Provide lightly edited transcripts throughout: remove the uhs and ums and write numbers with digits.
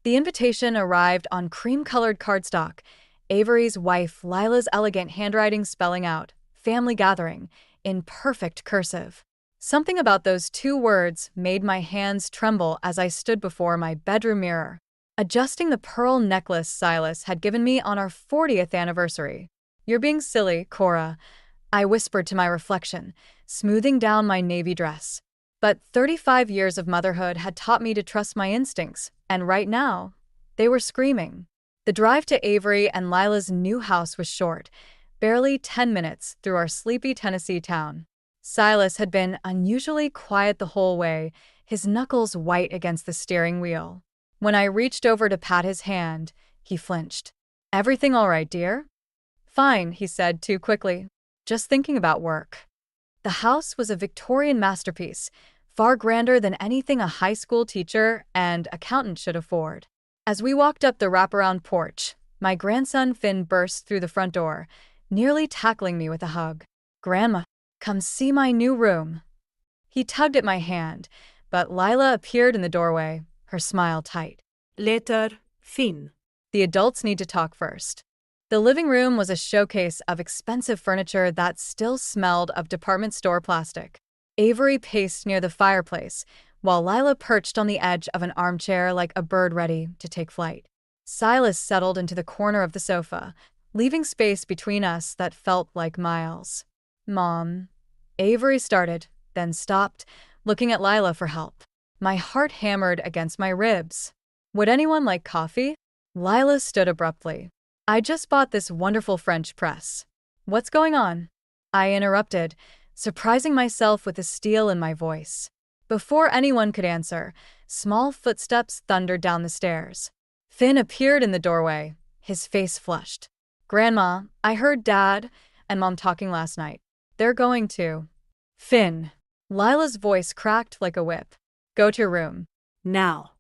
The invitation arrived on cream-colored cardstock, Avery's wife Lila's elegant handwriting spelling out, "Family Gathering," in perfect cursive. Something about those two words made my hands tremble as I stood before my bedroom mirror, adjusting the pearl necklace Silas had given me on our 40th anniversary. "You're being silly, Cora," I whispered to my reflection, smoothing down my navy dress. But 35 years of motherhood had taught me to trust my instincts, and right now, they were screaming. The drive to Avery and Lila's new house was short, barely 10 minutes through our sleepy Tennessee town. Silas had been unusually quiet the whole way, his knuckles white against the steering wheel. When I reached over to pat his hand, he flinched. "Everything all right, dear?" "Fine," he said too quickly. "Just thinking about work." The house was a Victorian masterpiece, far grander than anything a high school teacher and accountant should afford. As we walked up the wraparound porch, my grandson Finn burst through the front door, nearly tackling me with a hug. "Grandma, come see my new room." He tugged at my hand, but Lila appeared in the doorway, her smile tight. "Later, Finn." "The adults need to talk first." The living room was a showcase of expensive furniture that still smelled of department store plastic. Avery paced near the fireplace, while Lila perched on the edge of an armchair like a bird ready to take flight. Silas settled into the corner of the sofa, leaving space between us that felt like miles. "Mom," Avery started, then stopped, looking at Lila for help. My heart hammered against my ribs. "Would anyone like coffee?" Lila stood abruptly. "I just bought this wonderful French press." "What's going on?" I interrupted, surprising myself with the steel in my voice. Before anyone could answer, small footsteps thundered down the stairs. Finn appeared in the doorway, his face flushed. "Grandma, I heard Dad and Mom talking last night. They're going to—" "Finn." Lila's voice cracked like a whip. "Go to your room." "Now."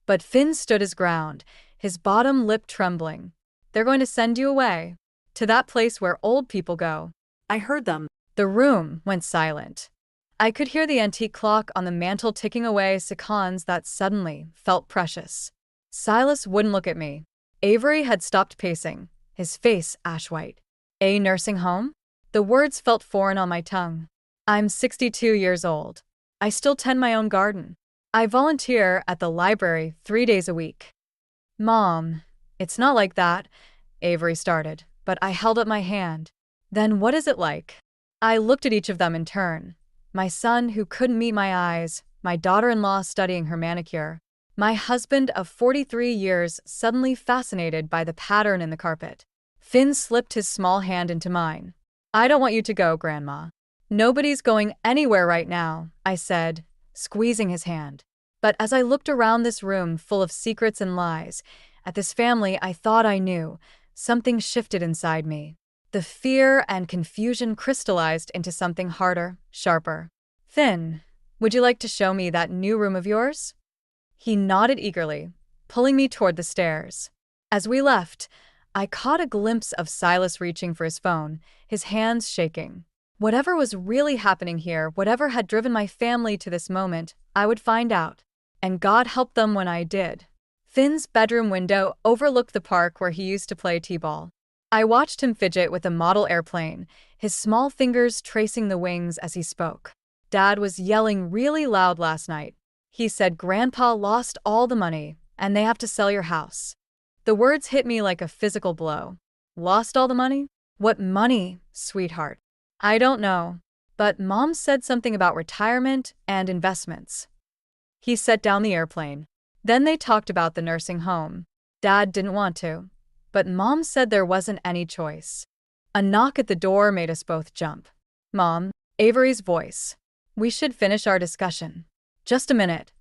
But Finn stood his ground, his bottom lip trembling. "They're going to send you away. To that place where old people go." "I heard them." The room went silent. I could hear the antique clock on the mantel ticking away seconds that suddenly felt precious. Silas wouldn't look at me. Avery had stopped pacing, his face ash-white. "A nursing home?" The words felt foreign on my tongue. "I'm 62 years old. I still tend my own garden. I volunteer at the library 3 days a week." "Mom, it's not like that," Avery started, but I held up my hand. "Then what is it like?" I looked at each of them in turn. My son who couldn't meet my eyes, my daughter-in-law studying her manicure, my husband of 43 years suddenly fascinated by the pattern in the carpet. Finn slipped his small hand into mine. "I don't want you to go, Grandma." "Nobody's going anywhere right now," I said, squeezing his hand. But as I looked around this room full of secrets and lies, at this family I thought I knew, something shifted inside me. The fear and confusion crystallized into something harder, sharper. "Finn, would you like to show me that new room of yours?" He nodded eagerly, pulling me toward the stairs. As we left, I caught a glimpse of Silas reaching for his phone, his hands shaking. Whatever was really happening here, whatever had driven my family to this moment, I would find out. And God help them when I did. Finn's bedroom window overlooked the park where he used to play t-ball. I watched him fidget with a model airplane, his small fingers tracing the wings as he spoke. "Dad was yelling really loud last night. He said Grandpa lost all the money, and they have to sell your house." The words hit me like a physical blow. "Lost all the money? What money, sweetheart?" "I don't know. But Mom said something about retirement and investments." He set down the airplane. Then they talked about the nursing home. Dad didn't want to, but Mom said there wasn't any choice. A knock at the door made us both jump. "Mom," Avery's voice. "We should finish our discussion." "Just a minute,"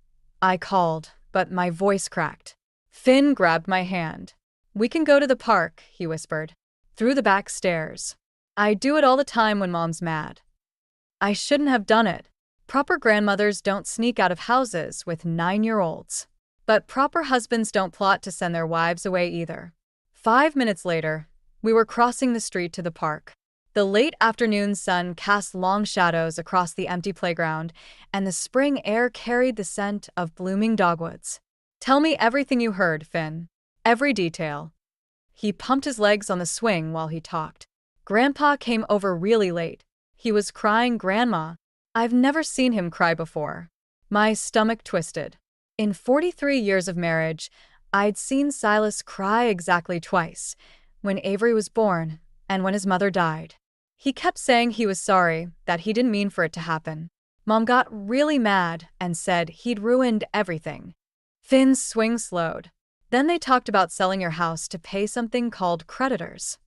I called, but my voice cracked. Finn grabbed my hand. "We can go to the park," he whispered. "Through the back stairs. I do it all the time when Mom's mad." I shouldn't have done it. Proper grandmothers don't sneak out of houses with 9-year-olds. But proper husbands don't plot to send their wives away either. 5 minutes later, we were crossing the street to the park. The late afternoon sun cast long shadows across the empty playground, and the spring air carried the scent of blooming dogwoods. Tell me everything you heard, Finn. Every detail. He pumped his legs on the swing while he talked. Grandpa came over really late. He was crying, Grandma. I've never seen him cry before. My stomach twisted. In 43 years of marriage, I'd seen Silas cry exactly twice, when Avery was born and when his mother died. He kept saying he was sorry, that he didn't mean for it to happen. Mom got really mad and said he'd ruined everything. Finn's swing slowed. Then they talked about selling your house to pay something called creditors.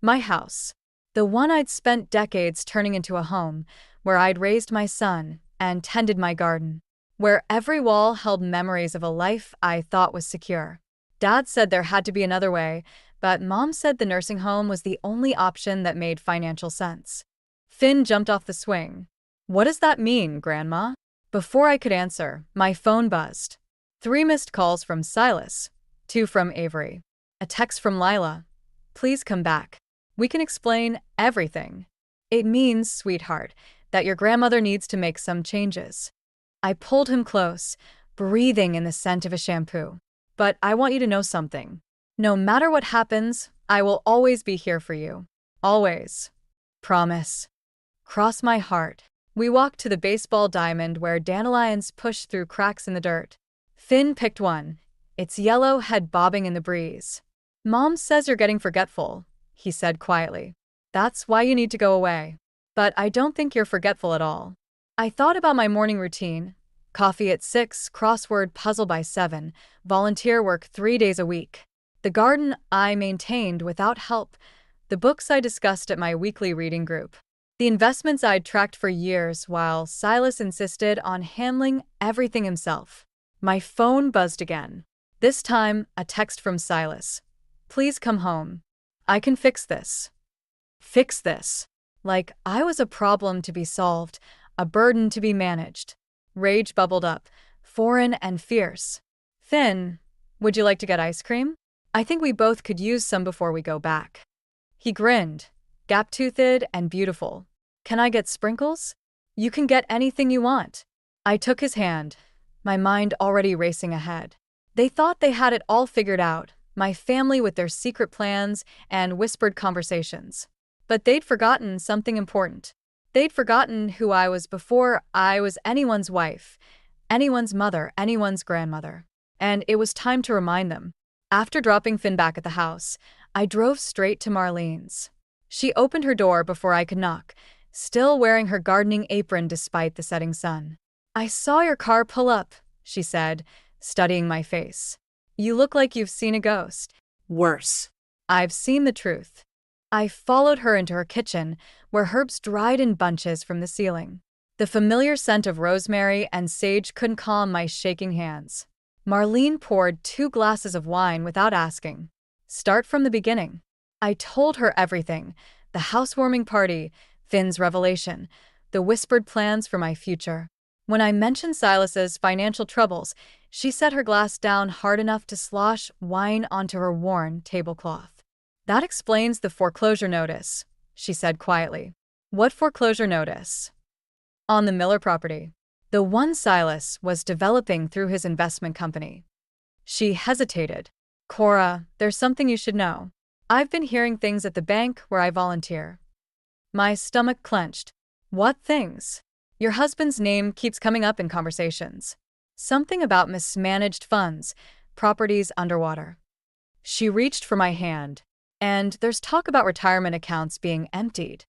My house. The one I'd spent decades turning into a home, where I'd raised my son and tended my garden, where every wall held memories of a life I thought was secure. Dad said there had to be another way, but Mom said the nursing home was the only option that made financial sense. Finn jumped off the swing. What does that mean, Grandma? Before I could answer, my phone buzzed. 3 missed calls from Silas, 2 from Avery. A text from Lila. Please come back. We can explain everything. It means, sweetheart, that your grandmother needs to make some changes. I pulled him close, breathing in the scent of a shampoo. But I want you to know something. No matter what happens, I will always be here for you. Always. Promise. Cross my heart. We walked to the baseball diamond where dandelions push through cracks in the dirt. Finn picked one, its yellow head bobbing in the breeze. Mom says you're getting forgetful, he said quietly. That's why you need to go away. But I don't think you're forgetful at all. I thought about my morning routine. Coffee at 6, crossword puzzle by 7, volunteer work 3 days a week. The garden I maintained without help, the books I discussed at my weekly reading group. The investments I'd tracked for years while Silas insisted on handling everything himself. My phone buzzed again. This time, a text from Silas. Please come home. I can fix this. Fix this. Like I was a problem to be solved, a burden to be managed. Rage bubbled up, foreign and fierce. Finn, would you like to get ice cream? I think we both could use some before we go back. He grinned, gap-toothed and beautiful. Can I get sprinkles? You can get anything you want. I took his hand, my mind already racing ahead. They thought they had it all figured out, my family with their secret plans and whispered conversations. But they'd forgotten something important. They'd forgotten who I was before I was anyone's wife, anyone's mother, anyone's grandmother. And it was time to remind them. After dropping Finn back at the house, I drove straight to Marlene's. She opened her door before I could knock, still wearing her gardening apron despite the setting sun. I saw your car pull up, she said, studying my face. You look like you've seen a ghost. Worse. I've seen the truth. I followed her into her kitchen, where herbs dried in bunches from the ceiling. The familiar scent of rosemary and sage couldn't calm my shaking hands. Marlene poured 2 glasses of wine without asking. Start from the beginning. I told her everything. The housewarming party, Finn's revelation, the whispered plans for my future. When I mentioned Silas's financial troubles, she set her glass down hard enough to slosh wine onto her worn tablecloth. That explains the foreclosure notice, she said quietly. What foreclosure notice? On the Miller property. The one Silas was developing through his investment company. She hesitated. Cora, there's something you should know. I've been hearing things at the bank where I volunteer. My stomach clenched. What things? Your husband's name keeps coming up in conversations. Something about mismanaged funds, properties underwater. She reached for my hand. And there's talk about retirement accounts being emptied.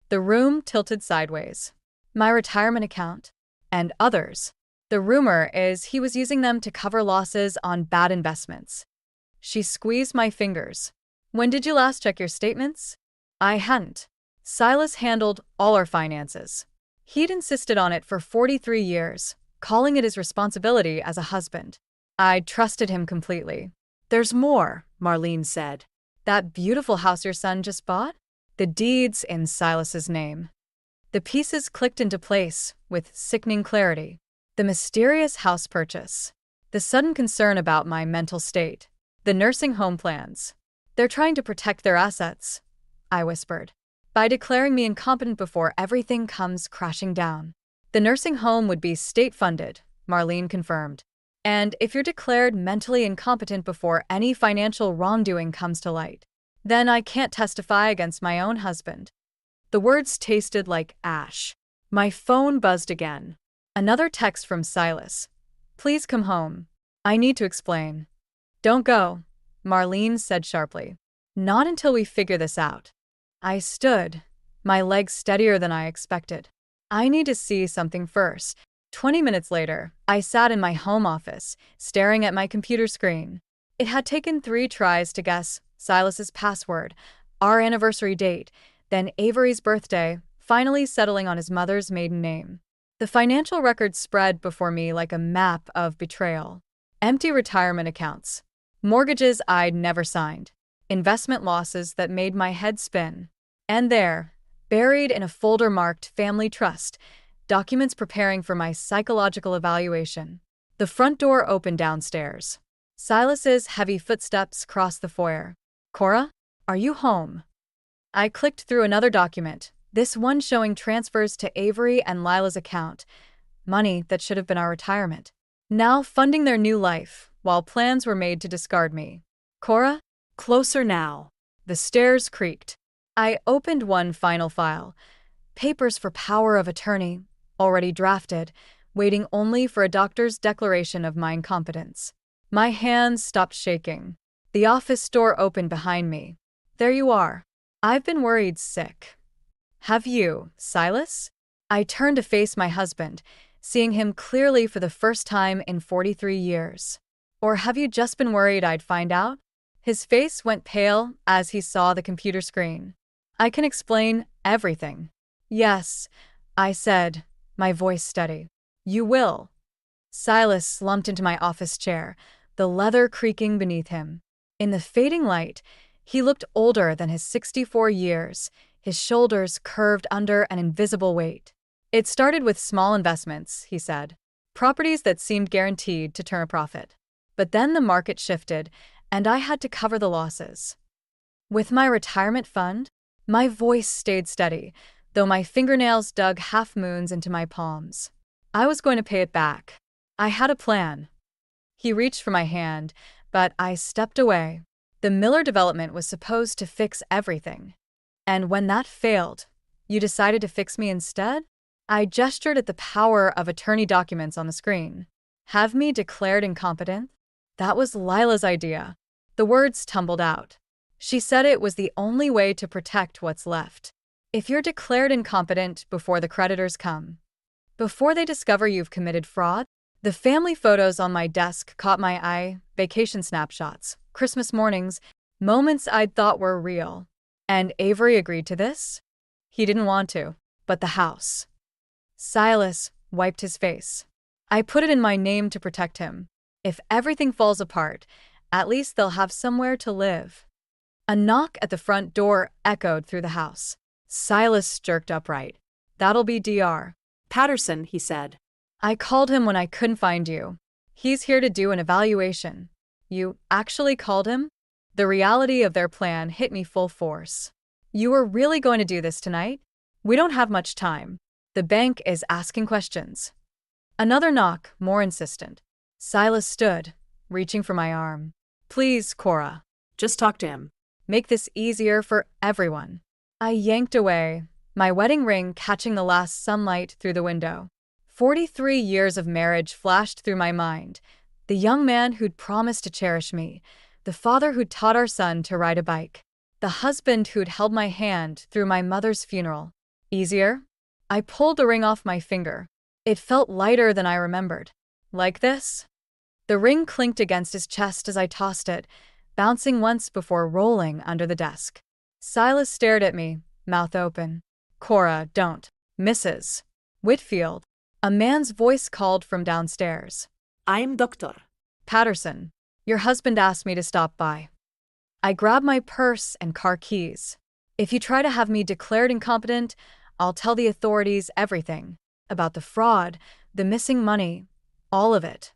The room tilted sideways. My retirement account? And others. The rumor is he was using them to cover losses on bad investments. She squeezed my fingers. When did you last check your statements? I hadn't. Silas handled all our finances. He'd insisted on it for 43 years, calling it his responsibility as a husband. I trusted him completely. There's more, Marlene said. That beautiful house your son just bought? The deed's in Silas's name. The pieces clicked into place with sickening clarity. The mysterious house purchase. The sudden concern about my mental state. The nursing home plans. They're trying to protect their assets, I whispered, by declaring me incompetent before everything comes crashing down. The nursing home would be state-funded, Marlene confirmed. And if you're declared mentally incompetent before any financial wrongdoing comes to light, then I can't testify against my own husband." The words tasted like ash. My phone buzzed again. Another text from Silas. "Please come home. I need to explain." "Don't go," Marlene said sharply. "Not until we figure this out." I stood, my legs steadier than I expected. "I need to see something first." 20 minutes later, I sat in my home office, staring at my computer screen. It had taken 3 tries to guess Silas's password, our anniversary date, then Avery's birthday, finally settling on his mother's maiden name. The financial records spread before me like a map of betrayal. Empty retirement accounts, mortgages I'd never signed, investment losses that made my head spin. And there, buried in a folder marked Family Trust, documents preparing for my psychological evaluation. The front door opened downstairs. Silas's heavy footsteps crossed the foyer. "Cora, are you home?" I clicked through another document, this one showing transfers to Avery and Lila's account, money that should have been our retirement, now funding their new life, while plans were made to discard me. "Cora?" Closer now. The stairs creaked. I opened one final file. Papers for power of attorney, already drafted, waiting only for a doctor's declaration of my incompetence. My hands stopped shaking. The office door opened behind me. "There you are. I've been worried sick." "Have you, Silas?" I turned to face my husband, seeing him clearly for the first time in 43 years. "Or have you just been worried I'd find out?" His face went pale as he saw the computer screen. "I can explain everything." "Yes," I said, my voice steady. "You will." Silas slumped into my office chair, the leather creaking beneath him. In the fading light, he looked older than his 64 years, his shoulders curved under an invisible weight. "It started with small investments," he said, "properties that seemed guaranteed to turn a profit. But then the market shifted, and I had to cover the losses. With my retirement fund?" My voice stayed steady, though my fingernails dug half-moons into my palms. "I was going to pay it back. I had a plan." He reached for my hand, but I stepped away. The Miller development was supposed to fix everything. "And when that failed, you decided to fix me instead?" I gestured at the power of attorney documents on the screen. "Have me declared incompetent?" That was Lila's idea. The words tumbled out. She said it was the only way to protect what's left. "If you're declared incompetent before the creditors come, before they discover you've committed fraud." The family photos on my desk caught my eye, vacation snapshots, Christmas mornings, moments I'd thought were real. "And Avery agreed to this?" "He didn't want to, but the house." Silas wiped his face. "I put it in my name to protect him. If everything falls apart, at least they'll have somewhere to live." A knock at the front door echoed through the house. Silas jerked upright. "That'll be Dr. Patterson," he said. "I called him when I couldn't find you. He's here to do an evaluation." "You actually called him?" The reality of their plan hit me full force. "You were really going to do this tonight? We don't have much time. The bank is asking questions." Another knock, more insistent. Silas stood, reaching for my arm. "Please, Cora. Just talk to him." Make this easier for everyone." I yanked away, my wedding ring catching the last sunlight through the window. 43 years of marriage flashed through my mind. The young man who'd promised to cherish me, the father who'd taught our son to ride a bike, the husband who'd held my hand through my mother's funeral. Easier? I pulled the ring off my finger. It felt lighter than I remembered. "Like this?" The ring clinked against his chest as I tossed it, bouncing once before rolling under the desk. Silas stared at me, mouth open. "Cora, don't." "Mrs. Whitfield." A man's voice called from downstairs. "I'm Dr. "Patterson, your husband asked me to stop by." I grabbed my purse and car keys. "If you try to have me declared incompetent, I'll tell the authorities everything. About the fraud, the missing money, all of it."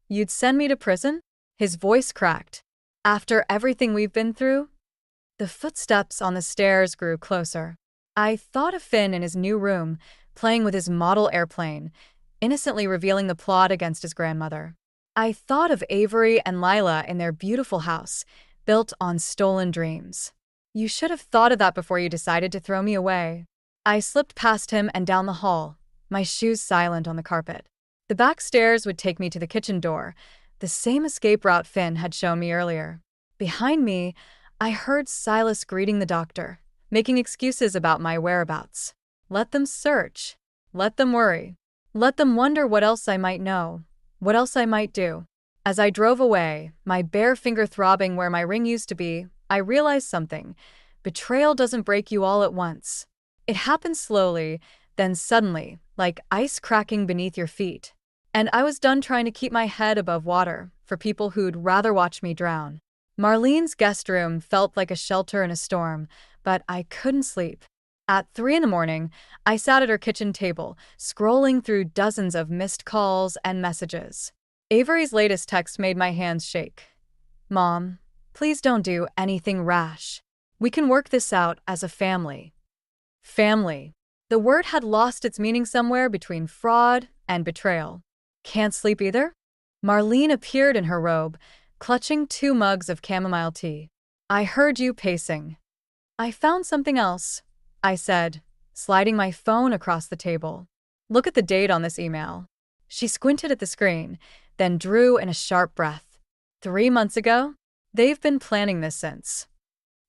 "You'd send me to prison?" His voice cracked. "After everything we've been through?" The footsteps on the stairs grew closer. I thought of Finn in his new room, playing with his model airplane, innocently revealing the plot against his grandmother. I thought of Avery and Lila in their beautiful house, built on stolen dreams. You should have thought of that before you decided to throw me away. I slipped past him and down the hall, my shoes silent on the carpet. The back stairs would take me to the kitchen door, the same escape route Finn had shown me earlier. Behind me, I heard Silas greeting the doctor, making excuses about my whereabouts. Let them search. Let them worry. Let them wonder what else I might know, what else I might do. As I drove away, my bare finger throbbing where my ring used to be, I realized something. Betrayal doesn't break you all at once. It happens slowly, then suddenly, like ice cracking beneath your feet. And I was done trying to keep my head above water for people who'd rather watch me drown. Marlene's guest room felt like a shelter in a storm, but I couldn't sleep. At 3 a.m, I sat at her kitchen table, scrolling through dozens of missed calls and messages. Avery's latest text made my hands shake. Mom, please don't do anything rash. We can work this out as a family. Family. The word had lost its meaning somewhere between fraud and betrayal. Can't sleep either? Marlene appeared in her robe, clutching 2 mugs of chamomile tea. I heard you pacing. I found something else, I said, sliding my phone across the table. Look at the date on this email. She squinted at the screen, then drew in a sharp breath. 3 months ago? They've been planning this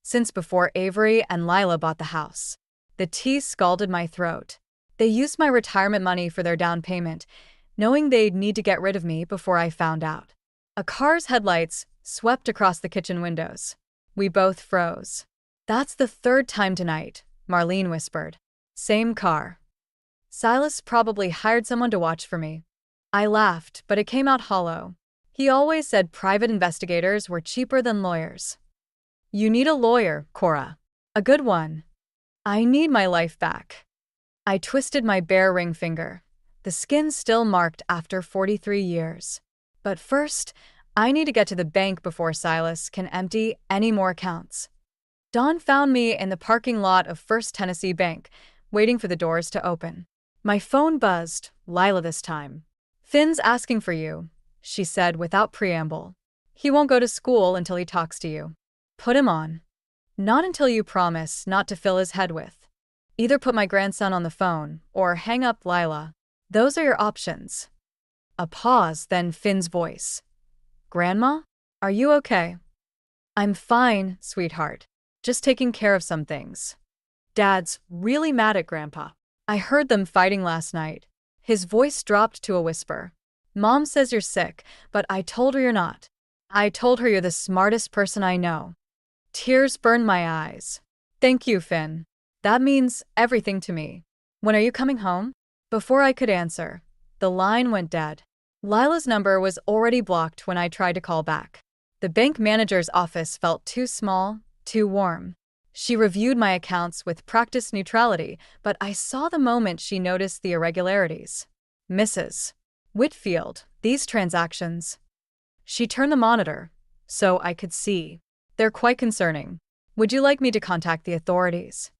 since before Avery and Lila bought the house. The tea scalded my throat. They used my retirement money for their down payment, knowing they'd need to get rid of me before I found out. A car's headlights swept across the kitchen windows. We both froze. That's the 3rd time tonight, Marlene whispered. Same car. Silas probably hired someone to watch for me. I laughed, but it came out hollow. He always said private investigators were cheaper than lawyers. You need a lawyer, Cora. A good one. I need my life back. I twisted my bare ring finger, the skin still marked after 43 years. But first, I need to get to the bank before Silas can empty any more accounts. Dawn found me in the parking lot of First Tennessee Bank, waiting for the doors to open. My phone buzzed, Lila this time. Finn's asking for you, she said without preamble. He won't go to school until he talks to you. Put him on. Not until you promise not to fill his head with. Either put my grandson on the phone, or hang up Lila. Those are your options. A pause, then Finn's voice. Grandma? Are you okay? I'm fine, sweetheart. Just taking care of some things. Dad's really mad at Grandpa. I heard them fighting last night. His voice dropped to a whisper. Mom says you're sick, but I told her you're not. I told her you're the smartest person I know. Tears burned my eyes. Thank you, Finn. That means everything to me. When are you coming home? Before I could answer, the line went dead. Lila's number was already blocked when I tried to call back. The bank manager's office felt too small, too warm. She reviewed my accounts with practiced neutrality, but I saw the moment she noticed the irregularities. Mrs. Whitfield, these transactions. She turned the monitor, so I could see. They're quite concerning. Would you like me to contact the authorities?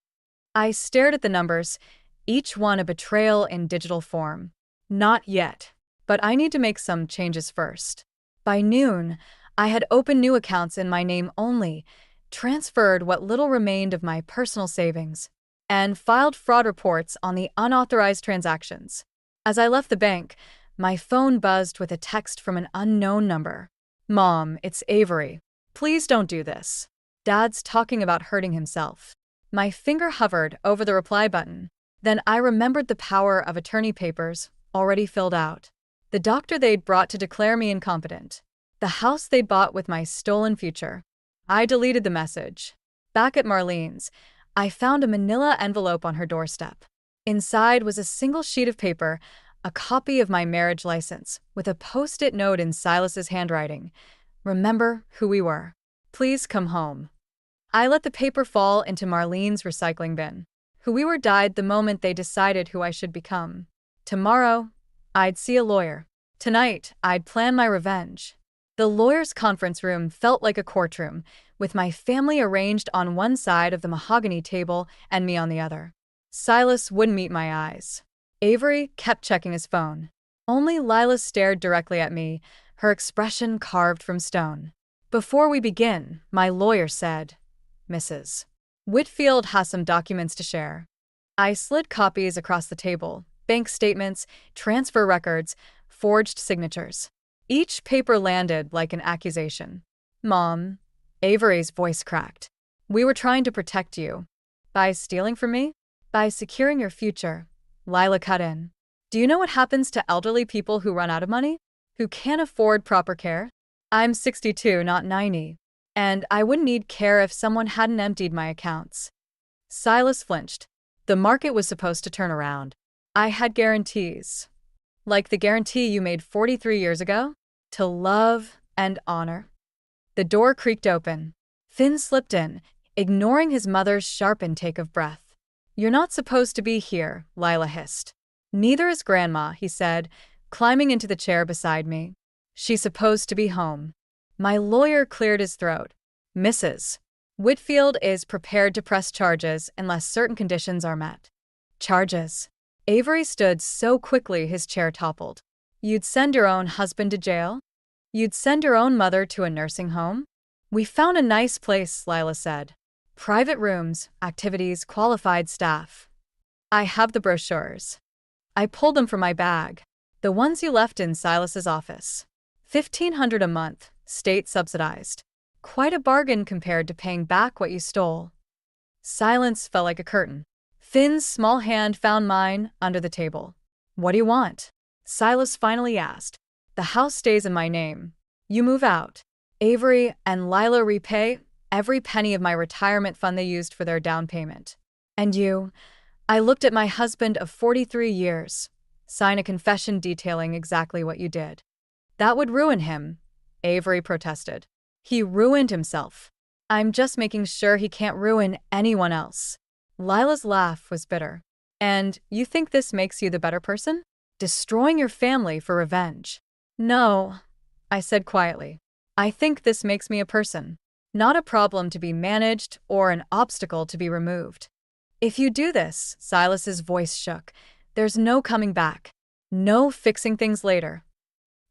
I stared at the numbers, each one a betrayal in digital form. Not yet, but I need to make some changes first. By noon, I had opened new accounts in my name only, transferred what little remained of my personal savings, and filed fraud reports on the unauthorized transactions. As I left the bank, my phone buzzed with a text from an unknown number. Mom, it's Avery. Please don't do this. Dad's talking about hurting himself. My finger hovered over the reply button. Then I remembered the power of attorney papers, already filled out. The doctor they'd brought to declare me incompetent. The house they'd bought with my stolen future. I deleted the message. Back at Marlene's, I found a manila envelope on her doorstep. Inside was a single sheet of paper, a copy of my marriage license, with a post-it note in Silas's handwriting. Remember who we were. Please come home. I let the paper fall into Marlene's recycling bin. Who we were died the moment they decided who I should become. Tomorrow, I'd see a lawyer. Tonight, I'd plan my revenge. The lawyer's conference room felt like a courtroom, with my family arranged on one side of the mahogany table and me on the other. Silas wouldn't meet my eyes. Avery kept checking his phone. Only Lila stared directly at me, her expression carved from stone. "Before we begin," my lawyer said, "Mrs. Whitfield has some documents to share." I slid copies across the table: bank statements, transfer records, forged signatures. Each paper landed like an accusation. "Mom," Avery's voice cracked, "we were trying to protect you." "By stealing from me?" "By securing your future," Lila cut in. "Do you know what happens to elderly people who run out of money? Who can't afford proper care? I'm 62, not 90. And I wouldn't need care if someone hadn't emptied my accounts." Silas flinched. The market was supposed to turn around. I had guarantees. Like the guarantee you made 43 years ago? To love and honor. The door creaked open. Finn slipped in, ignoring his mother's sharp intake of breath. "You're not supposed to be here," Lila hissed. "Neither is Grandma," he said, climbing into the chair beside me. "She's supposed to be home." My lawyer cleared his throat. "Mrs. Whitfield is prepared to press charges unless certain conditions are met." "Charges?" Avery stood so quickly his chair toppled. "You'd send your own husband to jail? You'd send your own mother to a nursing home?" "We found a nice place," Lila said. "Private rooms, activities, qualified staff. I have the brochures." I pulled them from my bag. "The ones you left in Silas's office. $1,500 a month, state subsidized. Quite a bargain compared to paying back what you stole." Silence fell like a curtain. Finn's small hand found mine under the table. "What do you want?" Silas finally asked. "The house stays in my name. You move out. Avery and Lila repay every penny of my retirement fund they used for their down payment. And you," I looked at my husband of 43 years, "sign a confession detailing exactly what you did." "That would ruin him," Avery protested. "He ruined himself. I'm just making sure he can't ruin anyone else." Lila's laugh was bitter. "And you think this makes you the better person? Destroying your family for revenge?" "No," I said quietly. "I think this makes me a person. Not a problem to be managed or an obstacle to be removed. If you do this," Silas's voice shook, "there's no coming back. No fixing things later.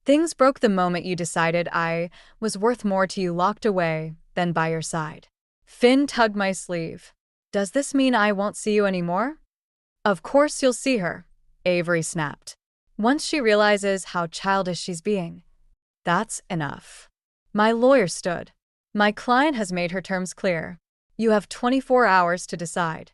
Things broke the moment you decided I was worth more to you locked away than by your side." Finn tugged my sleeve. "Does this mean I won't see you anymore?" "Of course you'll see her," Avery snapped. "Once she realizes how childish she's being. That's enough." My lawyer stood. "My client has made her terms clear. You have 24 hours to decide."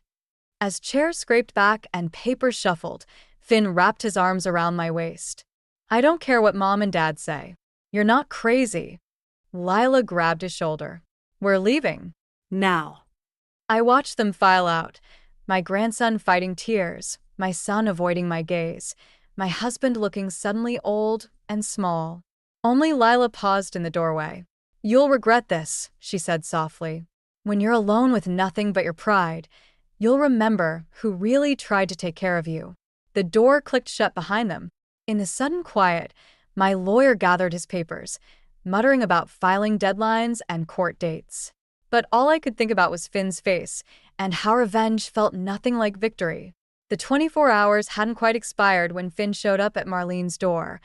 As chairs scraped back and papers shuffled, Finn wrapped his arms around my waist. "I don't care what Mom and Dad say. You're not crazy." Lila grabbed his shoulder. "We're leaving." Now. I watched them file out, my grandson fighting tears, my son avoiding my gaze, my husband looking suddenly old and small. Only Lila paused in the doorway. "You'll regret this," she said softly. "When you're alone with nothing but your pride, you'll remember who really tried to take care of you." The door clicked shut behind them. In the sudden quiet, my lawyer gathered his papers, muttering about filing deadlines and court dates. But all I could think about was Finn's face, and how revenge felt nothing like victory. The 24 hours hadn't quite expired when Finn showed up at Marlene's door,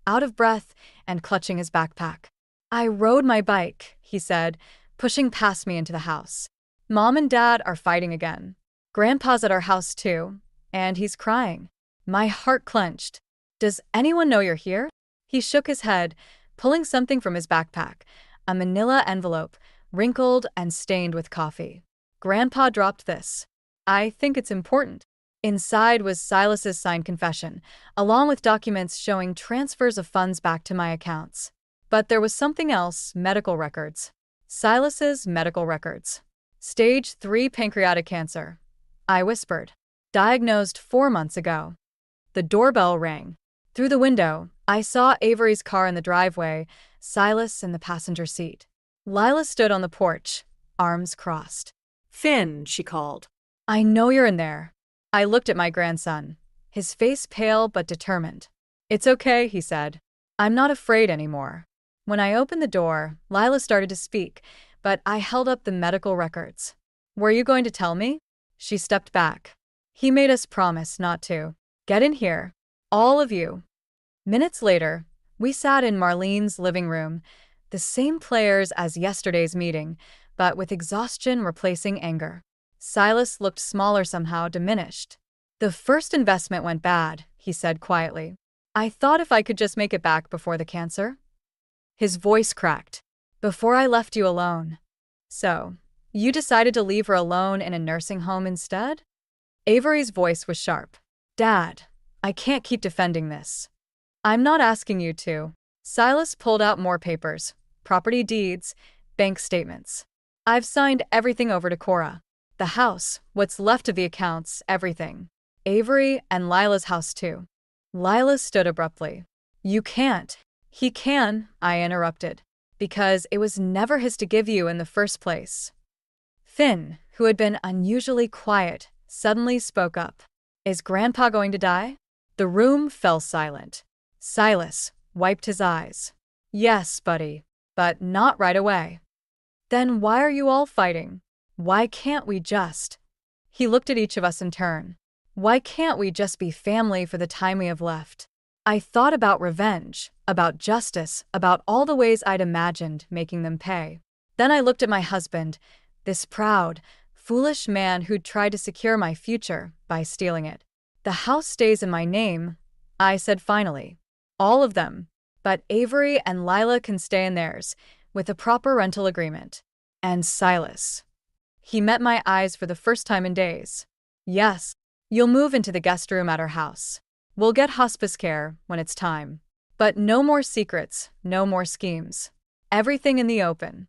out of breath and clutching his backpack. "I rode my bike," he said, pushing past me into the house. "Mom and Dad are fighting again. Grandpa's at our house too, and he's crying." My heart clenched. "Does anyone know you're here?" He shook his head, pulling something from his backpack, a manila envelope, wrinkled and stained with coffee. "Grandpa dropped this. I think it's important." Inside was Silas's signed confession, along with documents showing transfers of funds back to my accounts. But there was something else: medical records. Silas's medical records. "Stage 3 pancreatic cancer," I whispered. "Diagnosed 4 months ago." The doorbell rang. Through the window, I saw Avery's car in the driveway, Silas in the passenger seat. Lila stood on the porch, arms crossed. "Finn," she called. "I know you're in there." I looked at my grandson, his face pale but determined. "It's okay," he said. "I'm not afraid anymore." When I opened the door, Lila started to speak, but I held up the medical records. "Were you going to tell me?" She stepped back. "He made us promise not to. Get in here. All of you." Minutes later, We sat in Marlene's living room, the same players as yesterday's meeting, but with exhaustion replacing anger. Silas looked smaller somehow, diminished. "The first investment went bad," he said quietly. "I thought if I could just make it back before the cancer." His voice cracked. "Before I left you alone. So, you decided to leave her alone in a nursing home instead?" Avery's voice was sharp. "Dad, I can't keep defending this." "I'm not asking you to." Silas pulled out more papers, property deeds, bank statements. "I've signed everything over to Cora. The house, what's left of the accounts, everything. Avery and Lila's house too." Lila stood abruptly. "You can't." "He can," I interrupted, "because it was never his to give you in the first place." Finn, who had been unusually quiet, suddenly spoke up. "Is Grandpa going to die?" The room fell silent. Silas wiped his eyes. "Yes, buddy, but not right away." "Then why are you all fighting? Why can't we just—" He looked at each of us in turn. "Why can't we just be family for the time we have left?" I thought about revenge, about justice, about all the ways I'd imagined making them pay. Then I looked at my husband, this proud, foolish man who'd tried to secure my future by stealing it. "The house stays in my name," I said finally. "All of them. But Avery and Lila can stay in theirs, with a proper rental agreement." And Silas. He met my eyes for the first time in days. "Yes, you'll move into the guest room at our house. We'll get hospice care when it's time. But no more secrets, no more schemes. Everything in the open."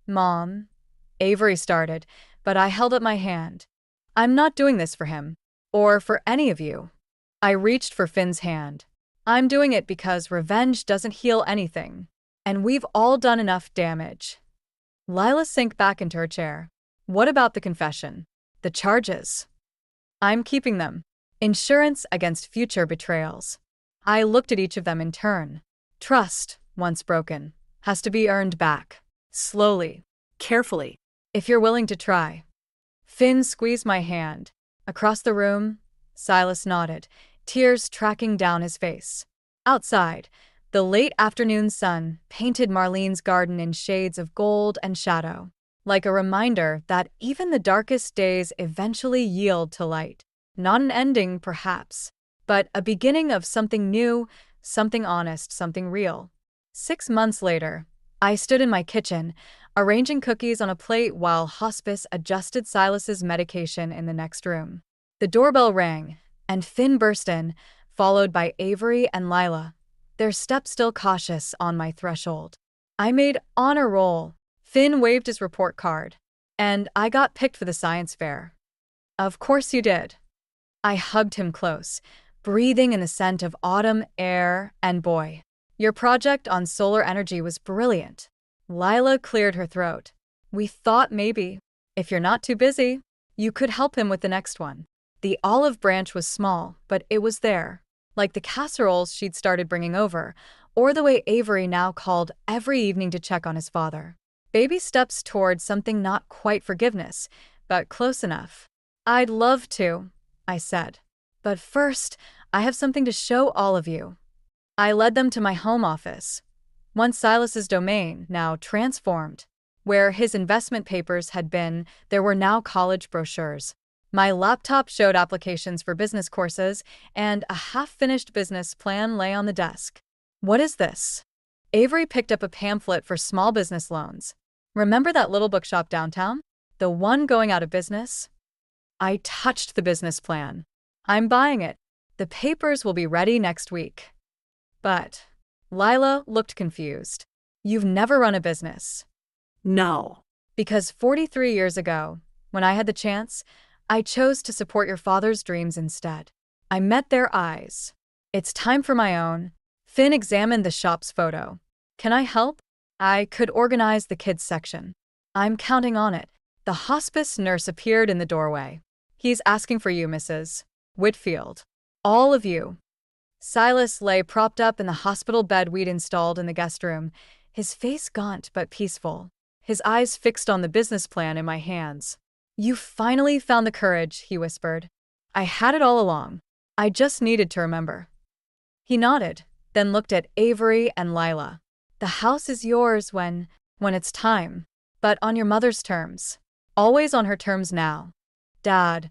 "Mom," Avery started, but I held up my hand. "I'm not doing this for him. Or for any of you." I reached for Finn's hand. "I'm doing it because revenge doesn't heal anything. And we've all done enough damage." Lila sank back into her chair. "What about the confession? The charges?" "I'm keeping them. Insurance against future betrayals." I looked at each of them in turn. "Trust, once broken, has to be earned back. Slowly. Carefully. If you're willing to try." Finn squeezed my hand. Across the room, Silas nodded, tears tracking down his face. Outside, the late afternoon sun painted Marlene's garden in shades of gold and shadow, like a reminder that even the darkest days eventually yield to light. Not an ending, perhaps, but a beginning of something new, something honest, something real. 6 months later, I stood in my kitchen, arranging cookies on a plate while hospice adjusted Silas's medication in the next room. The doorbell rang, and Finn burst in, followed by Avery and Lila, their step still cautious on my threshold. I made honor roll. Finn waved his report card. "And I got picked for the science fair." "Of course you did." I hugged him close, breathing in the scent of autumn air, and boy, your project on solar energy was brilliant. Lila cleared her throat. "We thought maybe, if you're not too busy, you could help him with the next one." The olive branch was small, but it was there, like the casseroles she'd started bringing over, or the way Avery now called every evening to check on his father. Baby steps toward something not quite forgiveness, but close enough. "I'd love to," I said. "But first, I have something to show all of you." I led them to my home office. Once Silas's domain, now transformed. Where his investment papers had been, there were now college brochures. My laptop showed applications for business courses, and a half-finished business plan lay on the desk. "What is this?" Avery picked up a pamphlet for small business loans. "Remember that little bookshop downtown? The one going out of business?" I touched the business plan. "I'm buying it. The papers will be ready next week." "But," Lila looked confused, "you've never run a business." No. "Because 43 years ago, when I had the chance, I chose to support your father's dreams instead." I met their eyes. "It's time for my own." Finn examined the shop's photo. "Can I help? I could organize the kids section." "I'm counting on it." The hospice nurse appeared in the doorway. "He's asking for you, Mrs. Whitfield. All of you." Silas lay propped up in the hospital bed we'd installed in the guest room, his face gaunt but peaceful, his eyes fixed on the business plan in my hands. "You finally found the courage," he whispered. "I had it all along. I just needed to remember." He nodded, then looked at Avery and Lila. The house is yours when it's time, but on your mother's terms. Always on her terms now. Dad,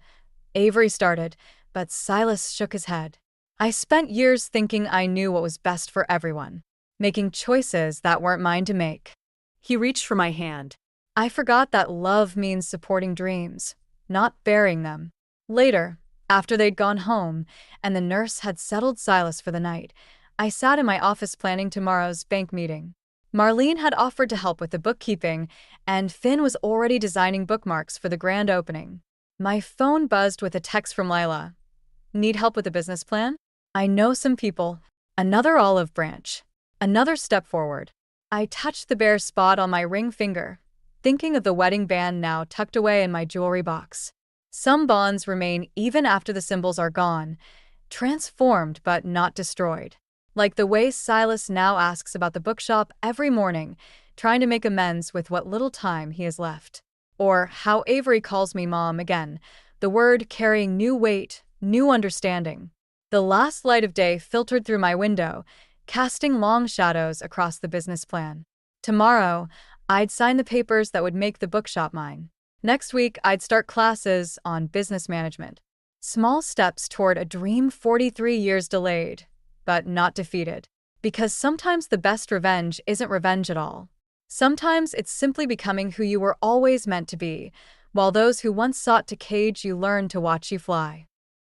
Avery started, but Silas shook his head. I spent years thinking I knew what was best for everyone, making choices that weren't mine to make. He reached for my hand. I forgot that love means supporting dreams, not burying them. Later, after they'd gone home and the nurse had settled Silas for the night, I sat in my office planning tomorrow's bank meeting. Marlene had offered to help with the bookkeeping, and Finn was already designing bookmarks for the grand opening. My phone buzzed with a text from Lila. Need help with a business plan? I know some people. Another olive branch. Another step forward. I touched the bare spot on my ring finger, thinking of the wedding band now tucked away in my jewelry box. Some bonds remain even after the symbols are gone, transformed but not destroyed. Like the way Silas now asks about the bookshop every morning, trying to make amends with what little time he has left. Or how Avery calls me mom again, the word carrying new weight, new understanding. The last light of day filtered through my window, casting long shadows across the business plan. Tomorrow, I'd sign the papers that would make the bookshop mine. Next week, I'd start classes on business management. Small steps toward a dream 43 years delayed, but not defeated. Because sometimes the best revenge isn't revenge at all. Sometimes it's simply becoming who you were always meant to be, while those who once sought to cage you learn to watch you fly.